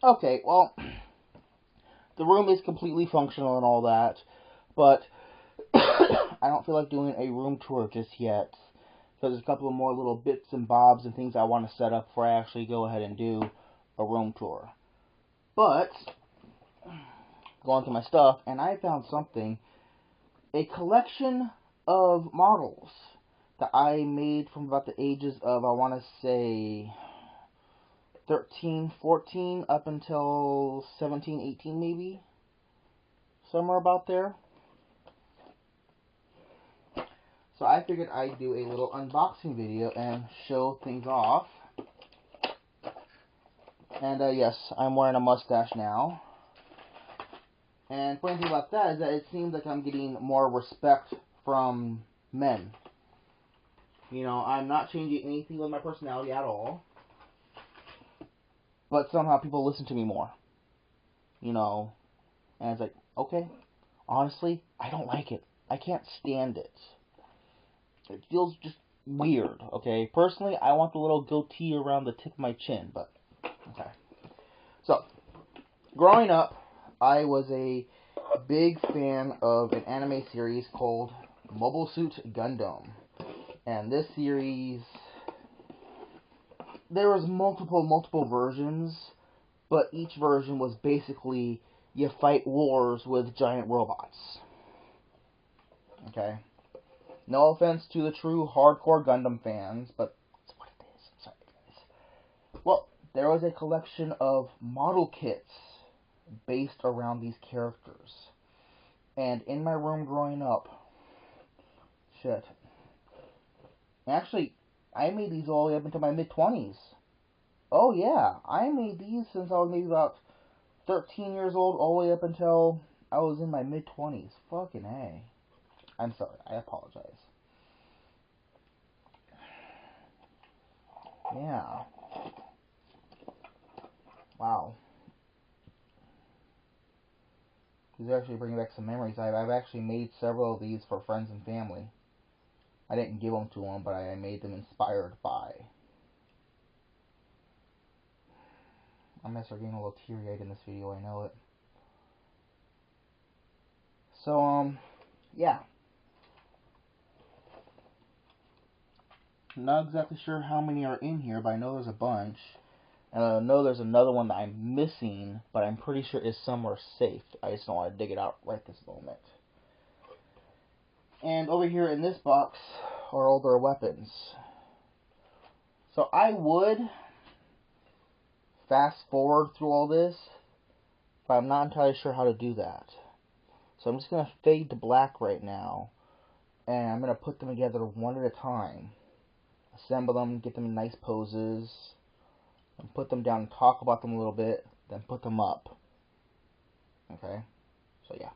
Okay, well, the room is completely functional and all that, but I don't feel like doing a room tour just yet. Because there's a couple of more little bits and bobs and things I want to set up before I actually go ahead and do a room tour. But, going through my stuff, and I found something. A collection of models that I made from about the ages of, I want to say, 13, 14 up until 17, 18 maybe. Somewhere about there. So I figured I'd do a little unboxing video and show things off. And yes, I'm wearing a mustache now. And funny thing about that is that it seems like I'm getting more respect from men. You know, I'm not changing anything with my personality at all. But somehow people listen to me more. You know, and it's like, okay, honestly, I don't like it. I can't stand it. It feels just weird, okay? Personally, I want the little goatee around the tip of my chin, but, okay. So, growing up, I was a big fan of an anime series called Mobile Suit Gundam. And this series, there was multiple versions, but each version was basically you fight wars with giant robots. Okay? No offense to the true hardcore Gundam fans, but that's what it is. Sorry, guys. Well, there was a collection of model kits based around these characters. And in my room growing up, shit. Actually, I made these all the way up into my mid-20s. Oh yeah, I made these since I was maybe about 13 years old, all the way up until I was in my mid-20s. Fucking A. I'm sorry, I apologize. Yeah. Wow. These are actually bringing back some memories. I've actually made several of these for friends and family. I didn't give them to them, but I made them inspired by. I'm gonna start getting a little teary-eyed in this video, I know it. So, yeah. Not exactly sure how many are in here, but I know there's a bunch. And I know there's another one that I'm missing, but I'm pretty sure is somewhere safe. I just don't want to dig it out right this moment. And over here in this box are all their weapons. So I would fast forward through all this, but I'm not entirely sure how to do that. So I'm just going to fade to black right now, and I'm going to put them together one at a time. Assemble them, get them in nice poses, and put them down and talk about them a little bit, then put them up. Okay? So yeah.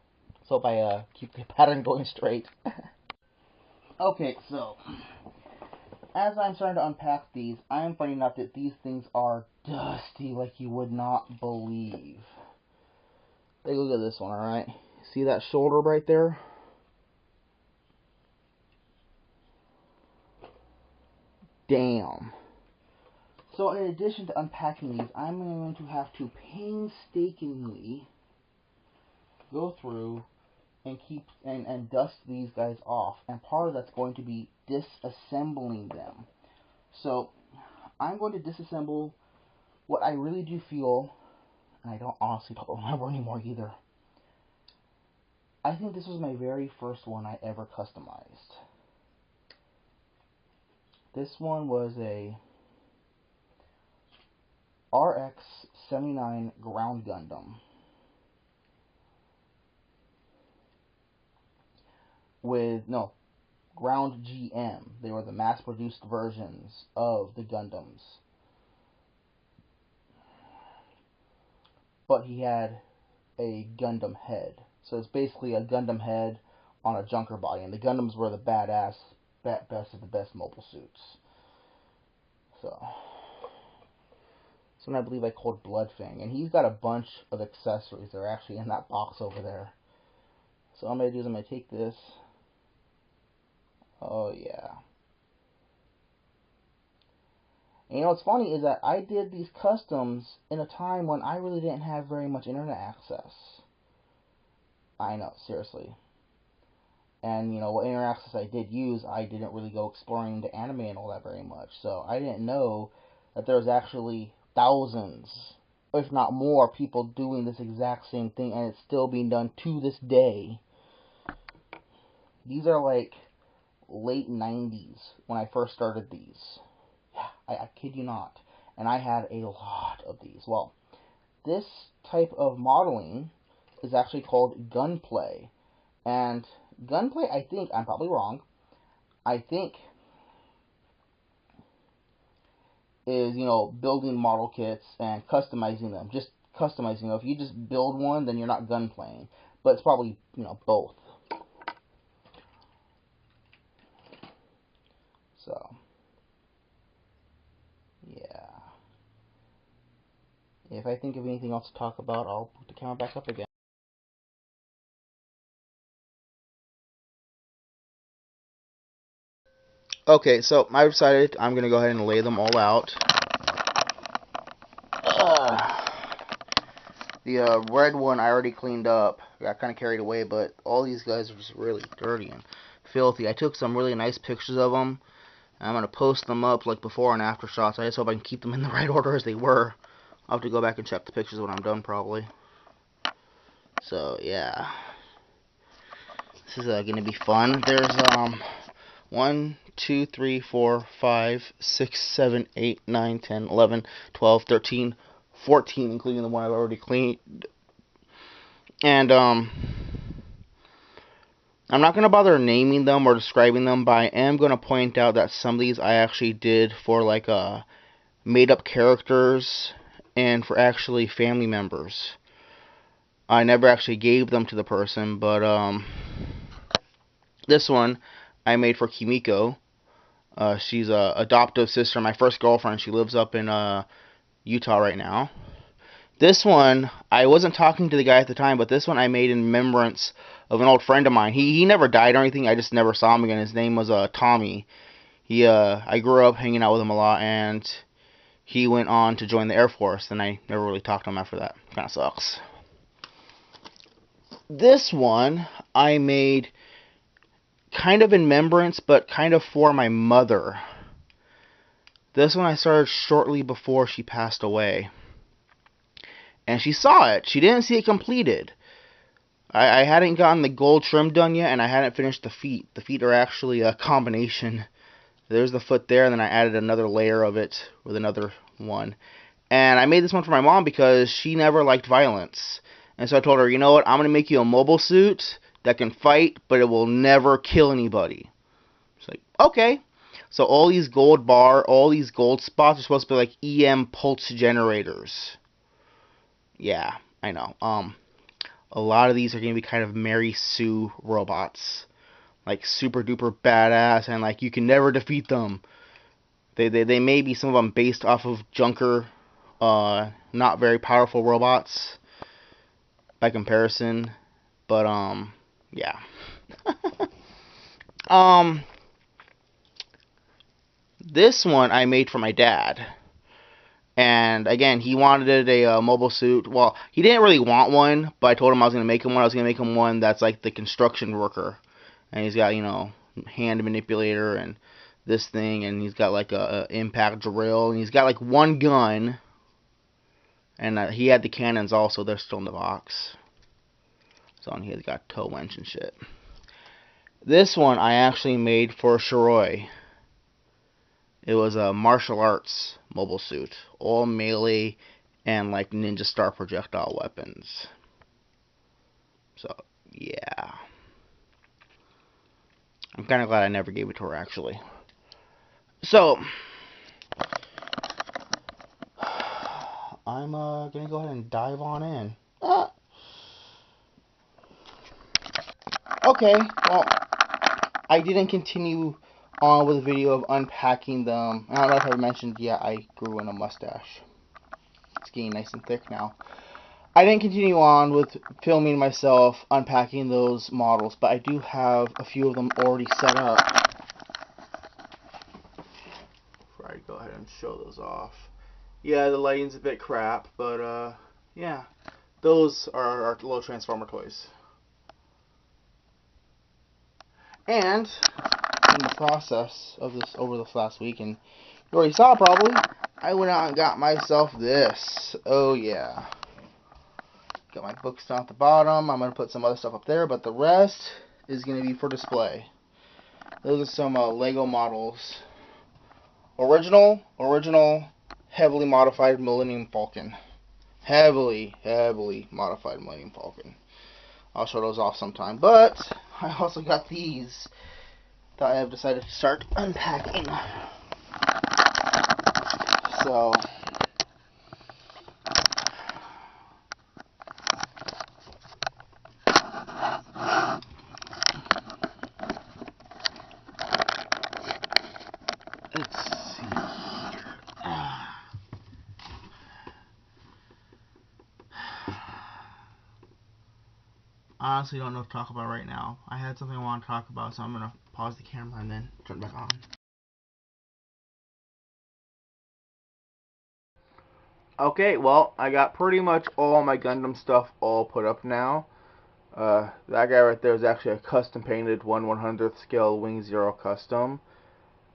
So hope I keep the pattern going straight. Okay, so as I'm starting to unpack these, I'm finding out that these things are dusty like you would not believe. Take a look at this one, alright? See that shoulder right there? Damn. So in addition to unpacking these, I'm going to have to painstakingly go through and keep and dust these guys off. And part of that's going to be disassembling them. So I'm going to disassemble what I really do feel, and I don't honestly don't remember anymore either. I think this was my very first one I ever customized. This one was a RX-79 Ground Gundam with, no, Ground GM. They were the mass-produced versions of the Gundams. But he had a Gundam head. So it's basically a Gundam head on a junker body. And the Gundams were the badass, best of the best mobile suits. So I believe I called Bloodfang. And he's got a bunch of accessories that are actually in that box over there. So what I'm going to do is I'm going to take this. Oh yeah. And you know what's funny is that I did these customs in a time when I really didn't have very much internet access. I know, seriously. And you know what internet access I did use, I didn't really go exploring the anime and all that very much. So I didn't know that there was actually thousands, if not more, people doing this exact same thing, and it's still being done to this day. These are like late 90s when I first started these. Yeah, I kid you not. And I had a lot of these. Well, this type of modeling is actually called gunplay. And gunplay, I think, I'm probably wrong, I think is, building model kits and customizing them. Just customizing. If you just build one, then you're not gunplaying. But it's probably, both. So, yeah. If I think of anything else to talk about, I'll put the camera back up again. Okay, so I decided I'm going to go ahead and lay them all out. The red one I already cleaned up. Got kind of carried away, but all these guys are just really dirty and filthy. I took some really nice pictures of them. I'm going to post them up like before and after shots. I just hope I can keep them in the right order as they were. I'll have to go back and check the pictures when I'm done probably. So, yeah. This is going to be fun. There's 1, 2, 3, 4, 5, 6, 7, 8, 9, 10, 11, 12, 13, 14, including the one I've already cleaned. And I'm not going to bother naming them or describing them, but I am going to point out that some of these I actually did for like made up characters and for actually family members. I never actually gave them to the person, but this one I made for Kimiko. She's a adoptive sister, my first girlfriend. She lives up in Utah right now. This one, I wasn't talking to the guy at the time, but this one I made in remembrance of an old friend of mine. He never died or anything. I just never saw him again. His name was Tommy. I grew up hanging out with him a lot, and he went on to join the Air Force, and I never really talked to him after that. Kind of sucks. This one I made kind of in remembrance, but kind of for my mother. This one I started shortly before she passed away. And she saw it. She didn't see it completed. I hadn't gotten the gold trim done yet, and I hadn't finished the feet. The feet are actually a combination. There's the foot there, and then I added another layer of it with another one. And I made this one for my mom because she never liked violence. And so I told her, you know what, I'm going to make you a mobile suit that can fight, but it will never kill anybody. She's like, okay. So all these gold spots are supposed to be like EM pulse generators. Yeah, I know. A lot of these are going to be kind of Mary Sue robots. Like super duper badass, and like you can never defeat them. They may be some of them based off of Junker, not very powerful robots by comparison, but yeah. This one I made for my dad. And again, he wanted a mobile suit. Well, he didn't really want one, but I told him I was going to make him one. I was going to make him one that's like the construction worker. And he's got, hand manipulator and this thing. And he's got like a impact drill. And he's got like one gun. And he had the cannons also. They're still in the box. So he's got tow winch and shit. This one I actually made for Shiroi. It was a martial arts mobile suit. All melee and like ninja star projectile weapons. So, yeah. I'm kind of glad I never gave it to her, actually. So, I'm going to go ahead and dive on in. Okay, well, I didn't continue on with a video of unpacking them. I don't know if I mentioned, yeah, I grew in a mustache. It's getting nice and thick now. I didn't continue on with filming myself unpacking those models, but I do have a few of them already set up. Before I go ahead and show those off. Yeah, the lighting's a bit crap, but yeah, those are our little Transformer toys. And in the process of this over this last week, and you already saw probably, I went out and got myself this. Oh yeah. Got my books down at the bottom. I'm going to put some other stuff up there, but the rest is going to be for display. Those are some Lego models. Original, heavily modified Millennium Falcon. Heavily modified Millennium Falcon. I'll show those off sometime. But I also got these that I have decided to start unpacking. So let's see. I honestly don't know what to talk about right now. I had something I want to talk about, so I'm going to pause the camera and then turn it back on. Okay, well, I got pretty much all my Gundam stuff all put up now. That guy right there is actually a custom painted 1/100th scale Wing Zero custom.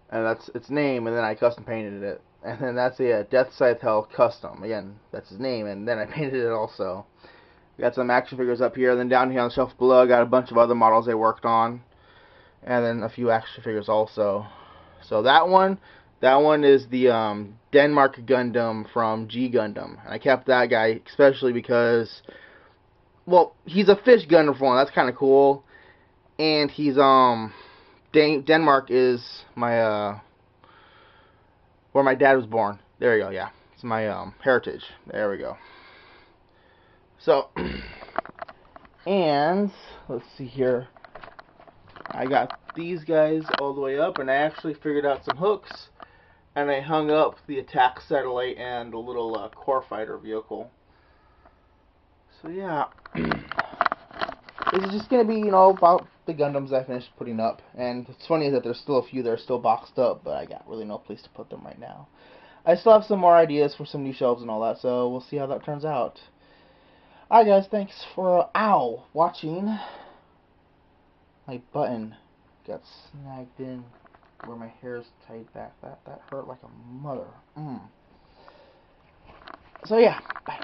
And that's its name, and then I custom painted it. And then that's a Death Scythe Hell custom. Again, that's his name, and then I painted it also. Got some action figures up here, and then down here on the shelf below, I got a bunch of other models I worked on, and then a few action figures also. So that one is the Denmark Gundam from G Gundam, and I kept that guy especially because, well, he's a fish Gundam for one. That's kind of cool, and he's Denmark is my where my dad was born. There you go. Yeah, it's my heritage. There we go. So. And let's see here. I got these guys all the way up, and I actually figured out some hooks, and I hung up the attack satellite and the little core fighter vehicle. So yeah, this is just gonna be, about the Gundams I finished putting up. And what's funny is that there's still a few that are still boxed up, but I got really no place to put them right now. I still have some more ideas for some new shelves and all that, so we'll see how that turns out. Alright guys, thanks for watching. My button got snagged in where my hair is tied back. That hurt like a mother. So yeah, bye.